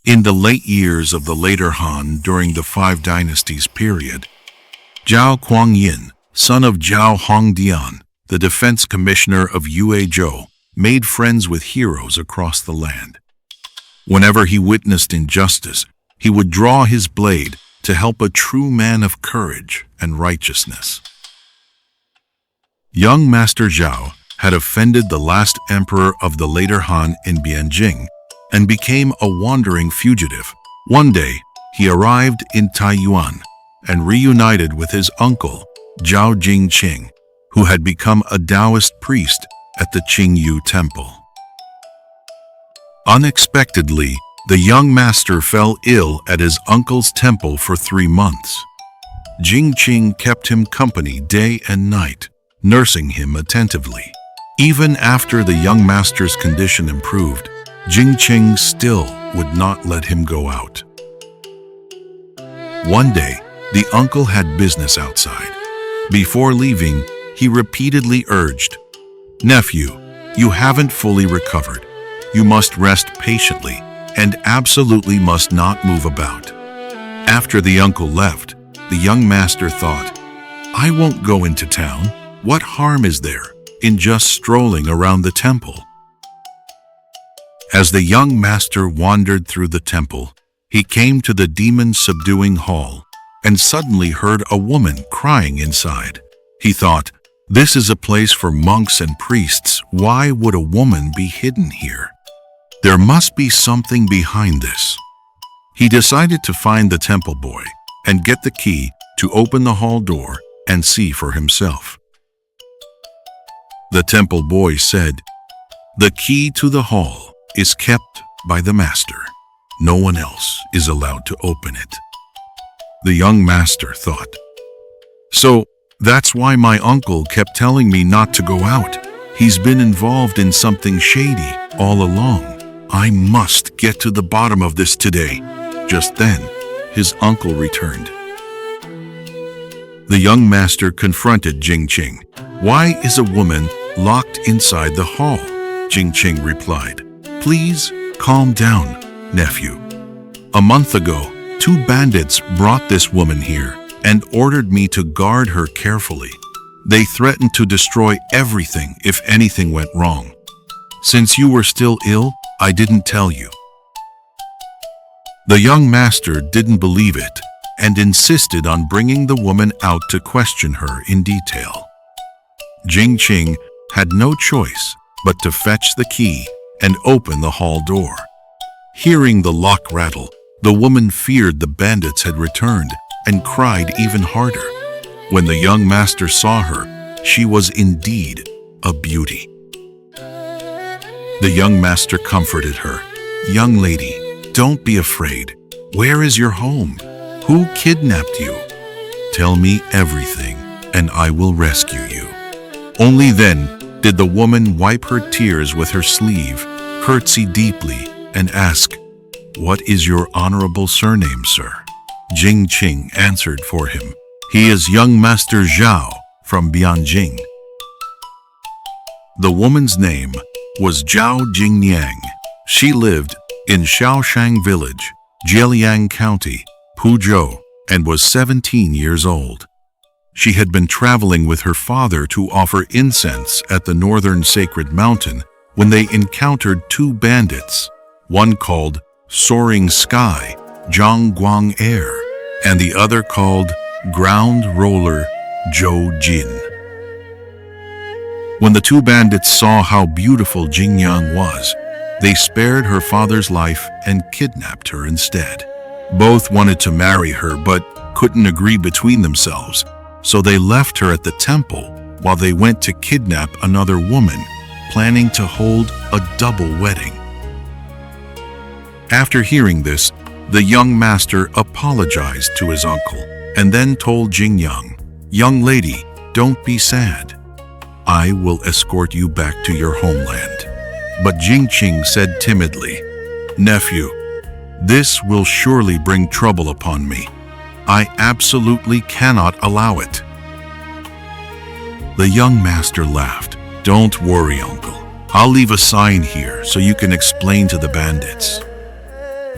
In the late years of the later Han during the Five Dynasties period, Zhao Kuangyin, son of Zhao Jingniang, the defense commissioner of Yuezhou, made friends with heroes across the land. Whenever he witnessed injustice, he would draw his blade to help a true man of courage and righteousness. Young Master Zhao had offended the last emperor of the later Han in Bianjing and became a wandering fugitive. One day, he arrived in Taiyuan and reunited with his uncle, Zhao Jingniang, who had become a Taoist priest at the Qingyu temple. Unexpectedly, the young master fell ill at his uncle's temple for 3 months. Jingniang kept him company day and night, nursing him attentively. Even after the young master's condition improved, Jingniang still would not let him go out. One day, the uncle had business outside. Before leaving, he repeatedly urged, "Nephew, you haven't fully recovered. You must rest patiently and absolutely must not move about." After the uncle left, the young master thought, "I won't go into town. What harm is there in just strolling around the temple?" As the young master wandered through the temple, he came to the demon-subduing hall and suddenly heard a woman crying inside. He thought, "This is a place for monks and priests. Why would a woman be hidden here? There must be something behind this." He decided to find the temple boy and get the key to open the hall door and see for himself. The temple boy said, "The key to the hall is kept by the master. No one else is allowed to open it." The young master thought, "So that's why my uncle kept telling me not to go out. He's been involved in something shady all along. I must get to the bottom of this today." Just then, his uncle returned. The young master confronted Jingniang. "Why is a woman locked inside the hall?" Jingniang replied, "Please calm down, nephew. A month ago, 2 bandits brought this woman here and ordered me to guard her carefully. They threatened to destroy everything if anything went wrong. Since you were still ill, I didn't tell you." The young master didn't believe it and insisted on bringing the woman out to question her in detail. Jingniang had no choice but to fetch the key and open the hall door. Hearing the lock rattle, the woman feared the bandits had returned and cried even harder. When the young master saw her, she was indeed a beauty. The young master comforted her. "Young lady, don't be afraid. Where is your home? Who kidnapped you? Tell me everything, and I will rescue you." Only then did the woman wipe her tears with her sleeve, curtsy deeply, and ask, "What is your honorable surname, sir?" Jingniang answered for him, "He is young Master Zhao from Bianjing." The woman's name was Zhao Jingniang. She lived in Shaoshang Village, Jieliang County, Puzhou, and was 17 years old. She had been traveling with her father to offer incense at the northern sacred mountain when they encountered 2 bandits, one called Soaring Sky, Zhangguang Air, and the other called Ground Roller, Zhou Jin. When the 2 bandits saw how beautiful Jingniang was, they spared her father's life and kidnapped her instead. Both wanted to marry her but couldn't agree between themselves, so they left her at the temple while they went to kidnap another woman, planning to hold a double wedding. After hearing this, the young master apologized to his uncle and then told Jingniang, "Young lady, don't be sad. I will escort you back to your homeland." But Jingniang said timidly, "Nephew, this will surely bring trouble upon me. I absolutely cannot allow it." The young master laughed. "Don't worry, uncle. I'll leave a sign here so you can explain to the bandits."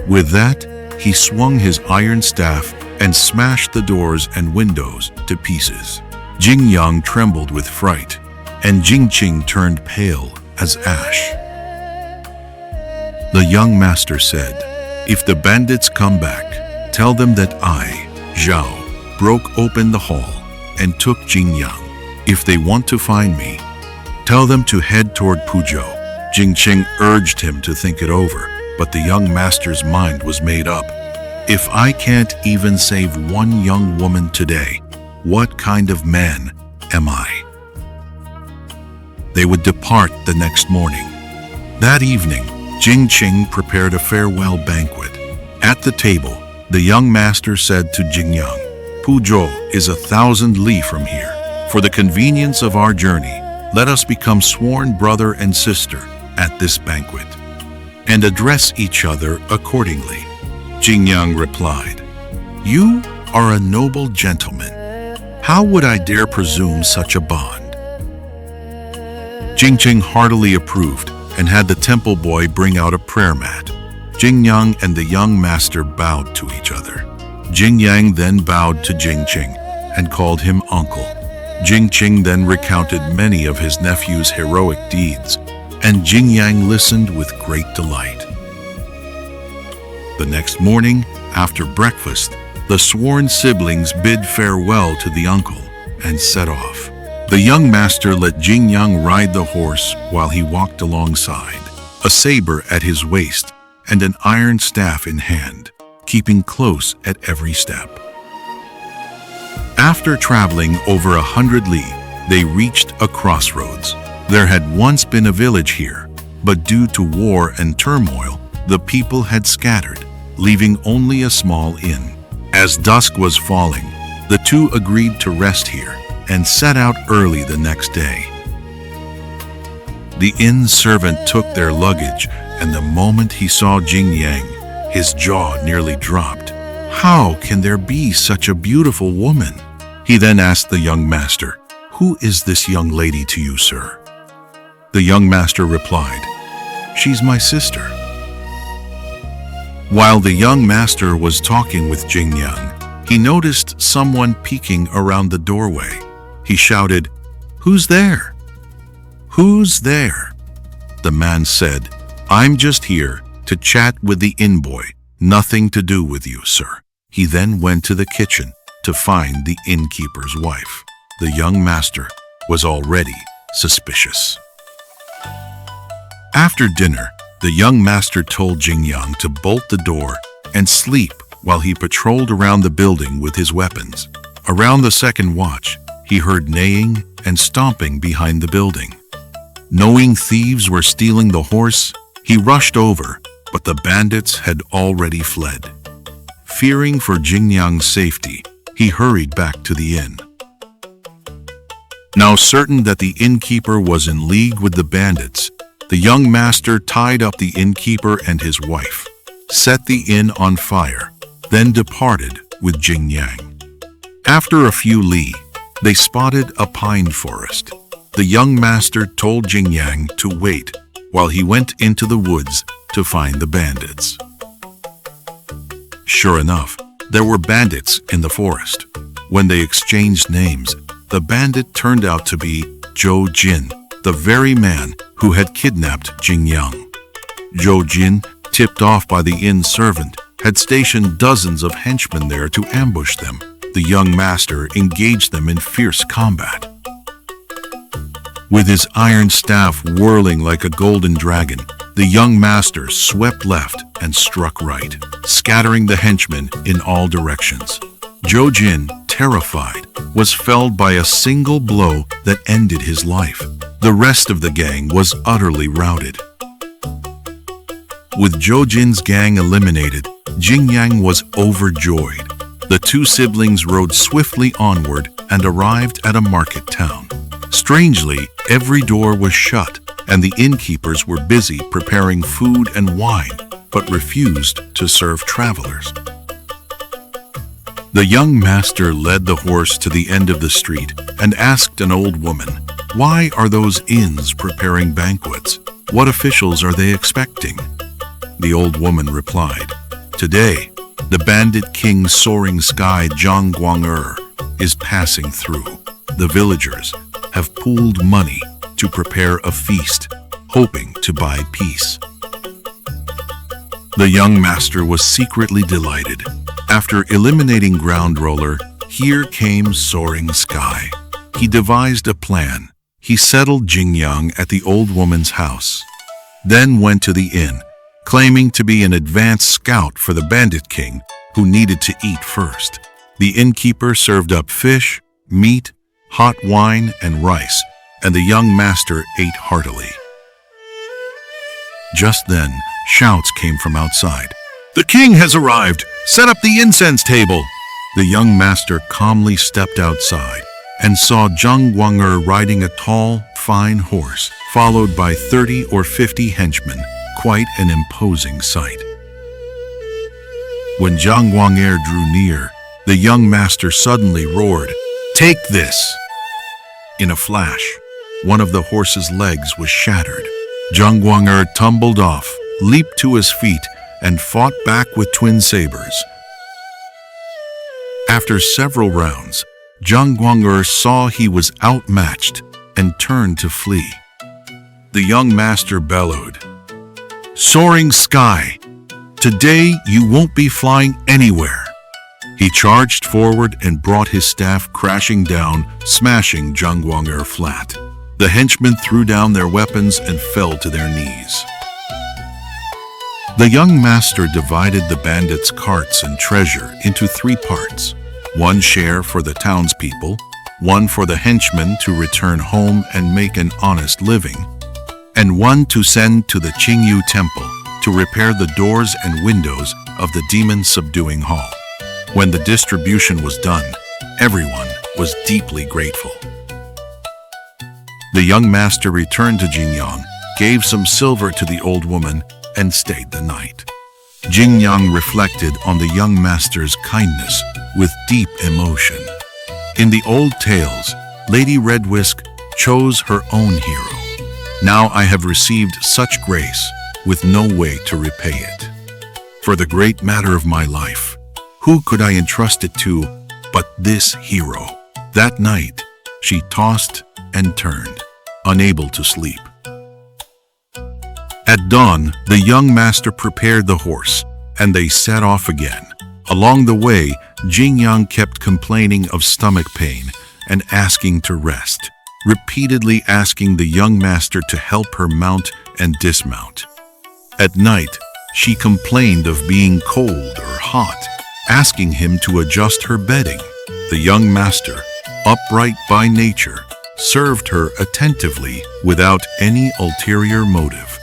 With that, he swung his iron staff and smashed the doors and windows to pieces. Jingniang trembled with fright, and Jingqing turned pale as ash. The young master said, "If the bandits come back, tell them that I, Zhao, broke open the hall and took Jingniang. If they want to find me, tell them to head toward Puzhou." Jingqing urged him to think it over, but the young master's mind was made up. "If I can't even save one young woman today, what kind of man am I?" They would depart the next morning. That evening, Jingqing prepared a farewell banquet. At the table, the young master said to Jingniang, "Puzhou is 1,000 li from here. For the convenience of our journey, let us become sworn brother and sister at this banquet, and address each other accordingly." Jingniang replied, "You are a noble gentleman. How would I dare presume such a bond?" Jingqing heartily approved and had the temple boy bring out a prayer mat. Jingniang and the young master bowed to each other. Jingniang then bowed to Jingqing and called him uncle. Jingqing then recounted many of his nephew's heroic deeds, and Jingniang listened with great delight. The next morning, after breakfast, the sworn siblings bid farewell to the uncle and set off. The young master let Jingniang ride the horse while he walked alongside, a saber at his waist and an iron staff in hand, keeping close at every step. After traveling over 100 li, they reached a crossroads. There had once been a village here, but due to war and turmoil, the people had scattered, leaving only a small inn. As dusk was falling, the two agreed to rest here and set out early the next day. The inn servant took their luggage, and the moment he saw Jingniang, his jaw nearly dropped. "How can there be such a beautiful woman?" He then asked the young master, "Who is this young lady to you, sir?" The young master replied, "She's my sister." While the young master was talking with Jingniang, he noticed someone peeking around the doorway. He shouted, "Who's there? Who's there?" The man said, "I'm just here to chat with the inn boy. Nothing to do with you, sir." He then went to the kitchen to find the innkeeper's wife. The young master was already suspicious. After dinner, the young master told Jingniang to bolt the door and sleep while he patrolled around the building with his weapons. Around the second watch, he heard neighing and stomping behind the building. Knowing thieves were stealing the horse, he rushed over, but the bandits had already fled. Fearing for Jingniang's safety, he hurried back to the inn. Now certain that the innkeeper was in league with the bandits, the young master tied up the innkeeper and his wife, set the inn on fire, then departed with Jingniang. After a few li, they spotted a pine forest. The young master told Jingniang to wait while he went into the woods to find the bandits. Sure enough, there were bandits in the forest. When they exchanged names, the bandit turned out to be Zhao Jin, the very man who had kidnapped Jingniang. Zhao Jin, tipped off by the inn servant, had stationed dozens of henchmen there to ambush them. The young master engaged them in fierce combat. With his iron staff whirling like a golden dragon, the young master swept left and struck right, scattering the henchmen in all directions. Zhao Jin, terrified, was felled by a single blow that ended his life. The rest of the gang was utterly routed. With Zhao Jin's gang eliminated, Jingniang was overjoyed. The two siblings rode swiftly onward and arrived at a market town. Strangely, every door was shut, and the innkeepers were busy preparing food and wine, but refused to serve travelers. The young master led the horse to the end of the street and asked an old woman, "Why are those inns preparing banquets? What officials are they expecting?" The old woman replied, Today, the bandit king soaring sky Zhang Guang'er is passing through. The villagers have pooled money to prepare a feast, hoping to buy peace. The young master was secretly delighted. After eliminating Ground Roller, here came Soaring Sky. He devised a plan. He settled Jingniang at the old woman's house, then went to the inn, claiming to be an advance scout for the bandit king who needed to eat first. The innkeeper served up fish, meat, hot wine, and rice, and the young master ate heartily. Just then, shouts came from outside. "The king has arrived! Set up the incense table!" The young master calmly stepped outside and saw Zhang Guang'er riding a tall, fine horse, followed by 30 or 50 henchmen, quite an imposing sight. When Zhang Guang'er drew near, the young master suddenly roared, "Take this!" In a flash, one of the horse's legs was shattered. Zhang Guang'er tumbled off, leaped to his feet, and fought back with twin sabers. After several rounds, Zhang Guang'er saw he was outmatched and turned to flee. The young master bellowed, "Soaring Sky, today you won't be flying anywhere." He charged forward and brought his staff crashing down, smashing Zhang Guang'er flat. The henchmen threw down their weapons and fell to their knees. The young master divided the bandits' carts and treasure into 3 parts. One share for the townspeople, one for the henchmen to return home and make an honest living, and one to send to the Qingyu temple to repair the doors and windows of the demon-subduing hall. When the distribution was done, everyone was deeply grateful. The young master returned to Jingniang, gave some silver to the old woman, and stayed the night. Jingniang reflected on the young master's kindness with deep emotion. In the old tales, Lady Redwhisk chose her own hero. Now I have received such grace with no way to repay it. For the great matter of my life, who could I entrust it to but this hero? That night, she tossed and turned, unable to sleep. At dawn, the young master prepared the horse, and they set off again. Along the way, Jingniang kept complaining of stomach pain and asking to rest, repeatedly asking the young master to help her mount and dismount. At night, she complained of being cold or hot, asking him to adjust her bedding. The young master, upright by nature, served her attentively without any ulterior motive.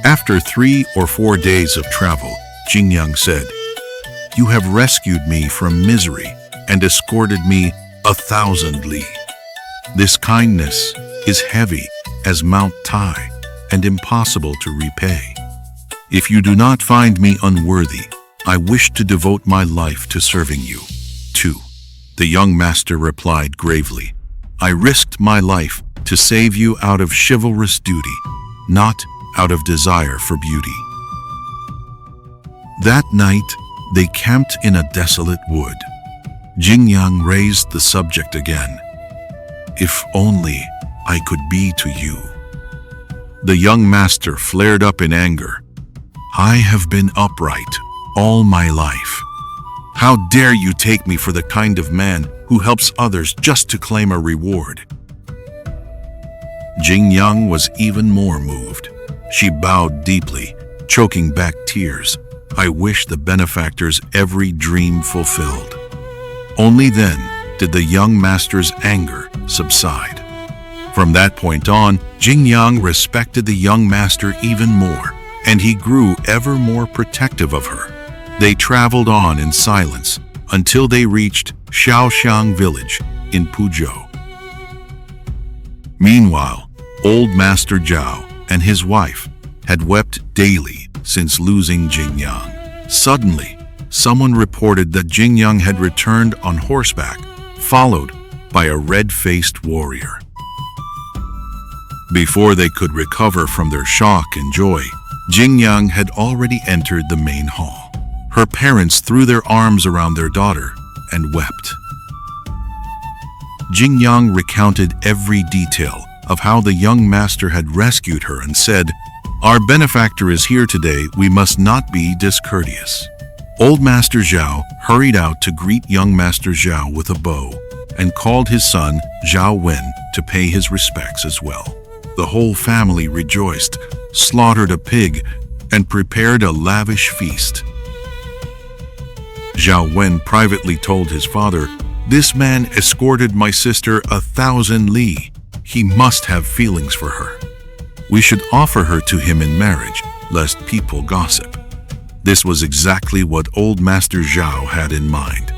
After 3 or 4 days of travel, Jingniang said, "You have rescued me from misery and escorted me 1,000 li. This kindness is heavy as Mount Tai and impossible to repay. If you do not find me unworthy, I wish to devote my life to serving you." 2. The young master replied gravely, "I risked my life to save you out of chivalrous duty, not out of desire for beauty." That night, they camped in a desolate wood. Jingniang raised the subject again. "If only I could be to you." The young master flared up in anger. "I have been upright all my life. How dare you take me for the kind of man who helps others just to claim a reward?" Jingniang was even more moved. She bowed deeply, choking back tears. "I wish the benefactor's every dream fulfilled." Only then did the young master's anger subside. From that point on, Jingniang respected the young master even more, and he grew ever more protective of her. They traveled on in silence until they reached Shaoxiang village in Puzhou. Meanwhile, old Master Zhao and his wife had wept daily since losing Jingniang. Suddenly, someone reported that Jingniang had returned on horseback, followed by a red-faced warrior. Before they could recover from their shock and joy, Jingniang had already entered the main hall. Her parents threw their arms around their daughter and wept. Jingniang recounted every detail of how the young master had rescued her and said, "Our benefactor is here today, we must not be discourteous." Old Master Zhao hurried out to greet young Master Zhao with a bow and called his son Zhao Wen to pay his respects as well. The whole family rejoiced, slaughtered a pig, and prepared a lavish feast. Zhao Wen privately told his father, "This man escorted my sister 1,000 li. He must have feelings for her. We should offer her to him in marriage, lest people gossip." This was exactly what old Master Zhao had in mind.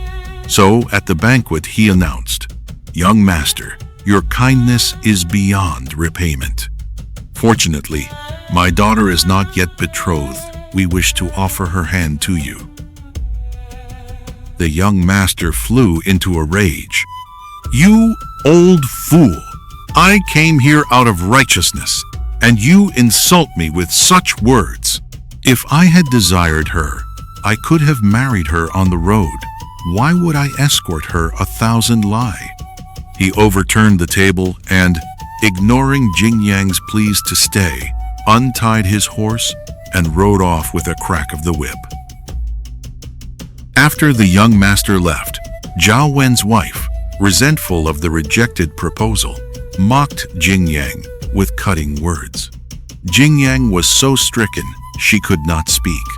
So, at the banquet, he announced, "Young master, your kindness is beyond repayment. Fortunately, my daughter is not yet betrothed. We wish to offer her hand to you." The young master flew into a rage. "You old fool! I came here out of righteousness, and you insult me with such words. If I had desired her, I could have married her on the road. Why would I escort her 1,000 li?" He overturned the table and, ignoring Jingniang's pleas to stay, untied his horse and rode off with a crack of the whip. After the young master left, Zhao Wen's wife, resentful of the rejected proposal, mocked Jingniang with cutting words. Jingniang was so stricken she could not speak.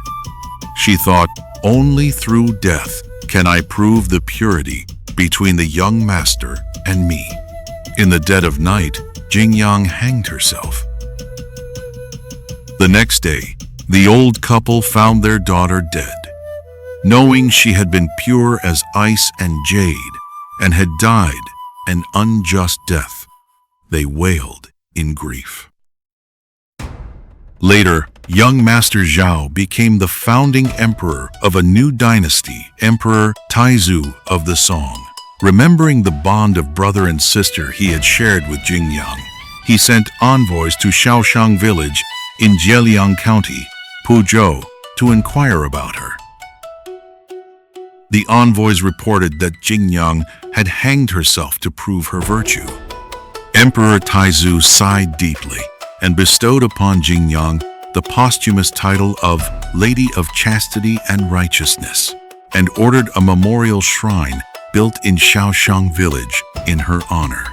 She thought, "Only through death can I prove the purity between the young master and me." In the dead of night, Jingniang hanged herself. The next day, the old couple found their daughter dead. Knowing she had been pure as ice and jade and had died an unjust death, they wailed in grief. Later, young Master Zhao became the founding emperor of a new dynasty, Emperor Taizu of the Song. Remembering the bond of brother and sister he had shared with Jingniang, he sent envoys to Shaoshang village in Jieliang County, Puzhou, to inquire about her. The envoys reported that Jingniang had hanged herself to prove her virtue. Emperor Taizu sighed deeply and bestowed upon Jingniang the posthumous title of Lady of Chastity and Righteousness, and ordered a memorial shrine built in Shaoshang village in her honor.